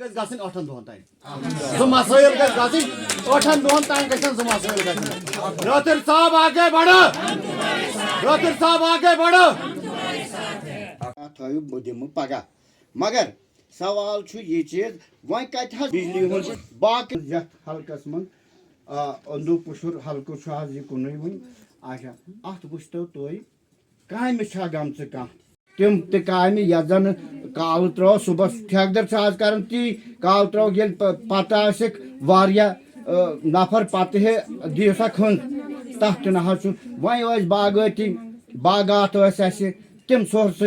गसन 8 दोहन ताई सो मसाइल गसन 8 दोहन ताई गसन सो मसाइल गसन रातिर साहब आगे बढ़ो रातिर साहब आगे बढ़ो थयो बुदिम पगा मगर सवाल छु ये चीज वह कत बिजली हुन बाकी यथ हलकस मन अंदु पुशुर हलको छु आज ये कुनै वन आशा अत वुस्तो तोय कामि छा गम से का तम ते कामि यजन काल त्रो सुबह ठेकदर छ आज करन ती काल त्रो गेल पता से वारिया नफर पत है दिसा खन तहत न छु वह बागती बागात असे तम सोर्स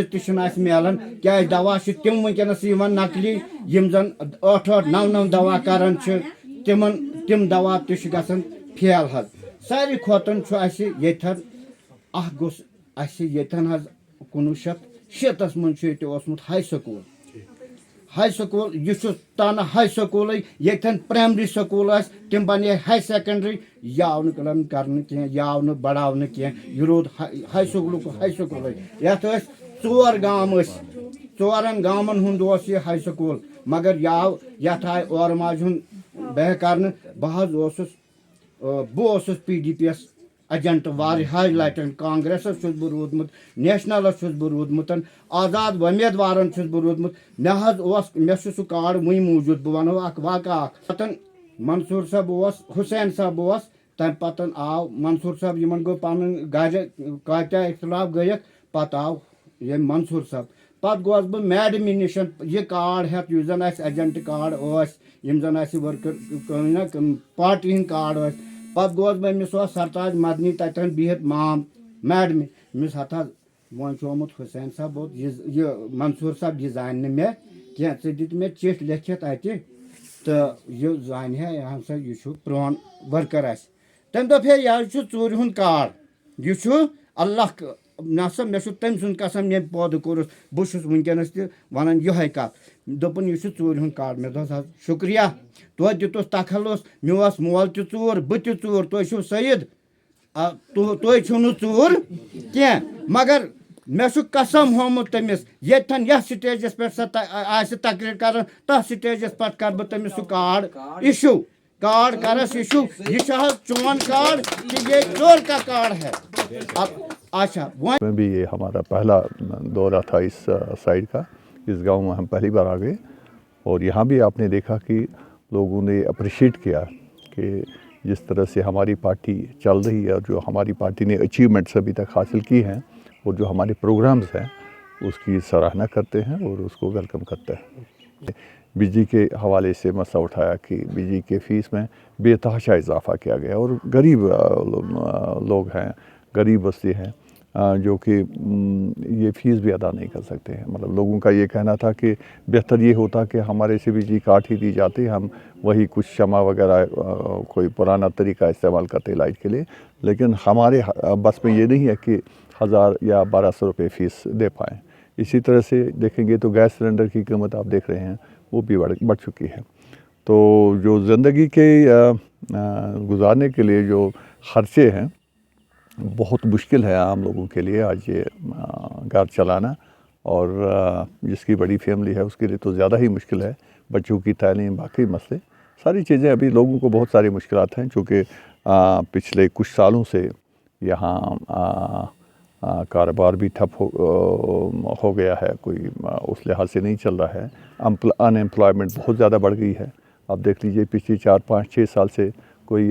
मिलान क्या दवा तम वनस नकली यम जन 8-9 दवा करान तम दवा तन फेल हज सारी खोतन यथन गोस यथन 1970 मन हाई स्कूल यह तान हाई स्कूल यथन प्राइमरी स्कूल तम बने हाई सेकेंडरी याव कर याव बढ़ाव यह रोद हाई स्कूल यथ 4 गाँव 4 गाँवन हुंद यह हाई स्कूल मगर याव यथ आय और माज बह कर बहुत PDP एजेंट वारिहाय लटन कांग्रेस बह रूदमुत नेशनल बह रूदमुत आजाद उम्मीदवार बह रूदमुत मे सह कार्ड वही मौजूद बह वनो वाक़ा पतन मंसूर साहब हुसैन साहब तम पतन आव मंसूर साहब इन गो पन गर क्या इख्तलाफ गयक पत आव ये मंसूर साहब पत गोस बह मैडमी निश यह कार्ड हेत जन एजेंट कार्ड यम जन वर्कर पार्टी हंद कार्ड पत गोस बह अमिस सरताज मदनी तन बिहत माम मैडमी अमिस हथ वो आमुत हुसैन साहब यह मंसूर साहब यह जान मे क्या दित मे चिट लिखित अत तो यह जान हसा यह प्रोन वर्कर तम दप है यह चूर हूं कार्ड यह अल्लाह नसा मे तम सुन कसम ये पौध कोरस बहुत वनकस वन यह कत दोपन यह चूर हूं कार्ड मे दोस शुक्रिया तुह दितुस तखलुस मे मोल तूर बह तूर तुह सईद तुह चूर क्या मगर मे कसम होमुत तमिस यथन यह स्टेजस पे तकरीर कर तथ स्टेजस पे कर बह तमिस कार्ड इशू कार्ड करस इशू यह चोन कार्ड कि ये चोर का कार्ड है। अच्छा में भी ये हमारा पहला दौरा था इस साइड का। इस गांव में हम पहली बार आ गए और यहाँ भी आपने देखा कि लोगों ने अप्रिशिएट किया कि जिस तरह से हमारी पार्टी चल रही है और जो हमारी पार्टी ने अचीवमेंट्स अभी तक हासिल की हैं और जो हमारे प्रोग्राम्स हैं उसकी सराहना करते हैं और उसको वेलकम करते हैं। बिजली के हवाले से मसला उठाया कि बिजली के फ़ीस में बेतहाशा इजाफ़ा किया गया और गरीब लोग हैं, गरीब बस्ती हैं जो कि ये फ़ीस भी अदा नहीं कर सकते हैं। मतलब लोगों का ये कहना था कि बेहतर ये होता कि हमारे से बिजली काट ही दी जाती, हम वही कुछ शमा वगैरह कोई पुराना तरीका इस्तेमाल करते लाइट के लिए, लेकिन हमारे बस में ये नहीं है कि 1000 या 1200 रुपये फ़ीस दे पाएँ। इसी तरह से देखेंगे तो गैस सिलेंडर की कीमत आप देख रहे हैं वो भी बढ़ चुकी है। तो जो ज़िंदगी के गुजारने के लिए जो ख़र्चे हैं बहुत मुश्किल है आम लोगों के लिए आज ये घर चलाना, और जिसकी बड़ी फैमिली है उसके लिए तो ज़्यादा ही मुश्किल है। बच्चों की तालीम, बाकी मसले, सारी चीज़ें अभी लोगों को बहुत सारी मुश्किलात हैं चूँकि पिछले कुछ सालों से यहाँ कारोबार भी ठप हो गया है, कोई उस लिहाज से नहीं चल रहा है। अनएम्प्लॉयमेंट बहुत ज़्यादा बढ़ गई है। आप देख लीजिए पिछले 4-5-6 साल से कोई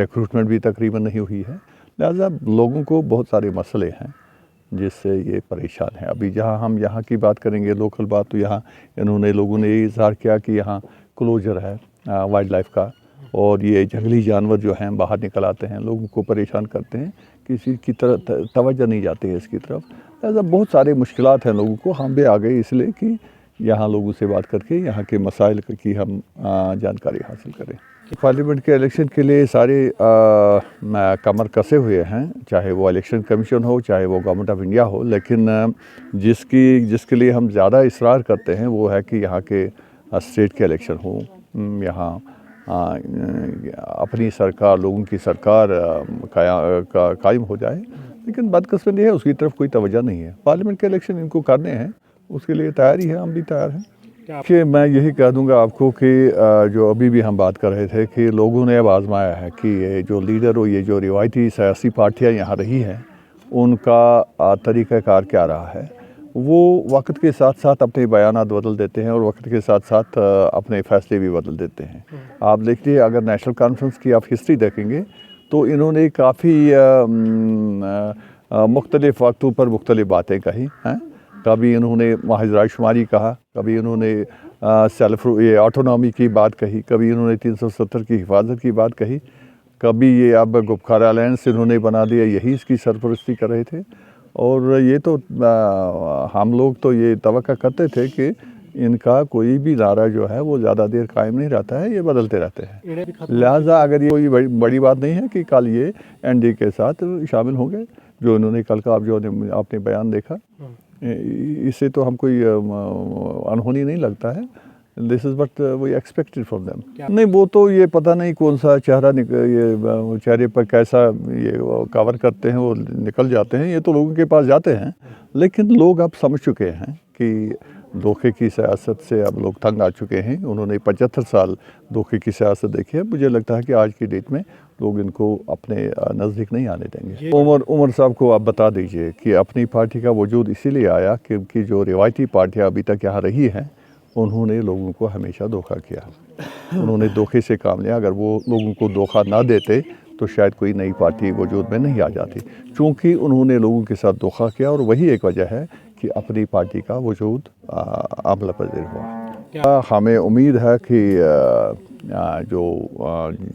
रिक्रूटमेंट भी तकरीबन नहीं हुई है। लिहाजा लोगों को बहुत सारे मसले हैं जिससे ये परेशान है। अभी जहाँ हम यहाँ की बात करेंगे लोकल बात, तो यहाँ लोगों ने ये इज़हार किया कि यहाँ क्लोजर है वाइल्ड लाइफ का और ये जंगली जानवर जो हैं बाहर निकल आते हैं, लोगों को परेशान करते हैं, किसी की तरफ तवज्जो नहीं जाती है इसकी तरफ। लिहाजा बहुत सारे मुश्किलात हैं लोगों को। हम भी आ गए इसलिए कि यहाँ लोगों से बात करके यहाँ के मसाइल की हम जानकारी हासिल करें। पार्लियामेंट के इलेक्शन के लिए सारे कमर कसे हुए हैं, चाहे वो इलेक्शन कमीशन हो, चाहे वो गवर्नमेंट ऑफ इंडिया हो, लेकिन जिसके लिए हम ज़्यादा इसरार करते हैं वो है कि यहाँ के स्टेट के इलेक्शन हो, यहाँ अपनी सरकार, लोगों की सरकार कायम हो जाए। लेकिन बदकिस्मती है उसकी तरफ कोई तवज्जो नहीं है। पार्लियामेंट के इलेक्शन इनको करने हैं, उसके लिए तैयारी है, हम भी तैयार हैं। کہ میں یہی کہہ دوں گا آپ کو کہ جو ابھی بھی ہم بات کر رہے تھے کہ لوگوں نے اب آزمایا ہے کہ یہ جو لیڈر ہو، یہ جو روایتی سیاسی پارٹیاں یہاں رہی ہیں، ان کا طریقہ کار کیا رہا ہے۔ وہ وقت کے ساتھ ساتھ اپنے بیانات بدل دیتے ہیں اور وقت کے ساتھ ساتھ اپنے فیصلے بھی بدل دیتے ہیں۔ آپ دیکھیے، اگر نیشنل کانفرنس کی آپ ہسٹری دیکھیں گے تو انہوں نے کافی مختلف وقتوں پر مختلف باتیں کہی ہیں۔ کبھی انہوں نے محض رائے شماری کہا، کبھی انہوں نے یہ آٹونومی کی بات کہی، کبھی انہوں نے 370 کی حفاظت کی بات کہی، کبھی یہ اب گپکار الائنس انہوں نے بنا دیا، یہی اس کی سرپرستی کر رہے تھے۔ اور یہ تو ہم لوگ تو یہ توقع کرتے تھے کہ ان کا کوئی بھی نعرہ جو ہے وہ زیادہ دیر قائم نہیں رہتا ہے، یہ بدلتے رہتے ہیں۔ لہٰذا اگر یہ کوئی بڑی بات نہیں ہے کہ کل یہ این ڈی کے ساتھ شامل ہوں گے، جو انہوں نے کل کا آپ نے بیان دیکھا، اس سے تو ہم کوئی انہونی نہیں لگتا ہے۔ This is what we expected from them. نہیں، وہ تو یہ پتہ نہیں کون سا چہرہ یہ چہرے پر کیسا یہ کور کرتے ہیں، وہ نکل جاتے ہیں، یہ تو لوگوں کے پاس جاتے ہیں۔ لیکن لوگ اب سمجھ چکے ہیں کہ دھوکے کی سیاست سے اب لوگ تنگ آ چکے ہیں۔ انہوں نے 75 سال دھوکے کی سیاست دیکھی ہے۔ مجھے لگتا ہے کہ آج کی ڈیٹ میں لوگ ان کو اپنے نزدیک نہیں آنے دیں گے۔ عمر صاحب کو آپ بتا دیجئے کہ اپنی پارٹی کا وجود اسی لیے آیا کہ جو روایتی پارٹیاں ابھی تک یہاں رہی ہیں، انہوں نے لوگوں کو ہمیشہ دھوکہ کیا۔ انہوں نے دھوکے سے کام لیا۔ اگر وہ لوگوں کو دھوکہ نہ دیتے تو شاید کوئی نئی پارٹی وجود میں نہیں آ جاتی، چونکہ انہوں نے لوگوں کے ساتھ دھوکہ کیا، اور وہی ایک وجہ ہے کہ اپنی پارٹی کا وجود عمل پذیر ہوا۔ ہمیں امید ہے کہ جو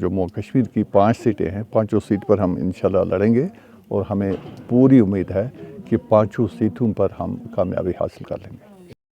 جموں کشمیر کی 5 سیٹیں ہیں، 5 سیٹ پر ہم انشاءاللہ لڑیں گے، اور ہمیں پوری امید ہے کہ 5 سیٹوں پر ہم کامیابی حاصل کر لیں گے۔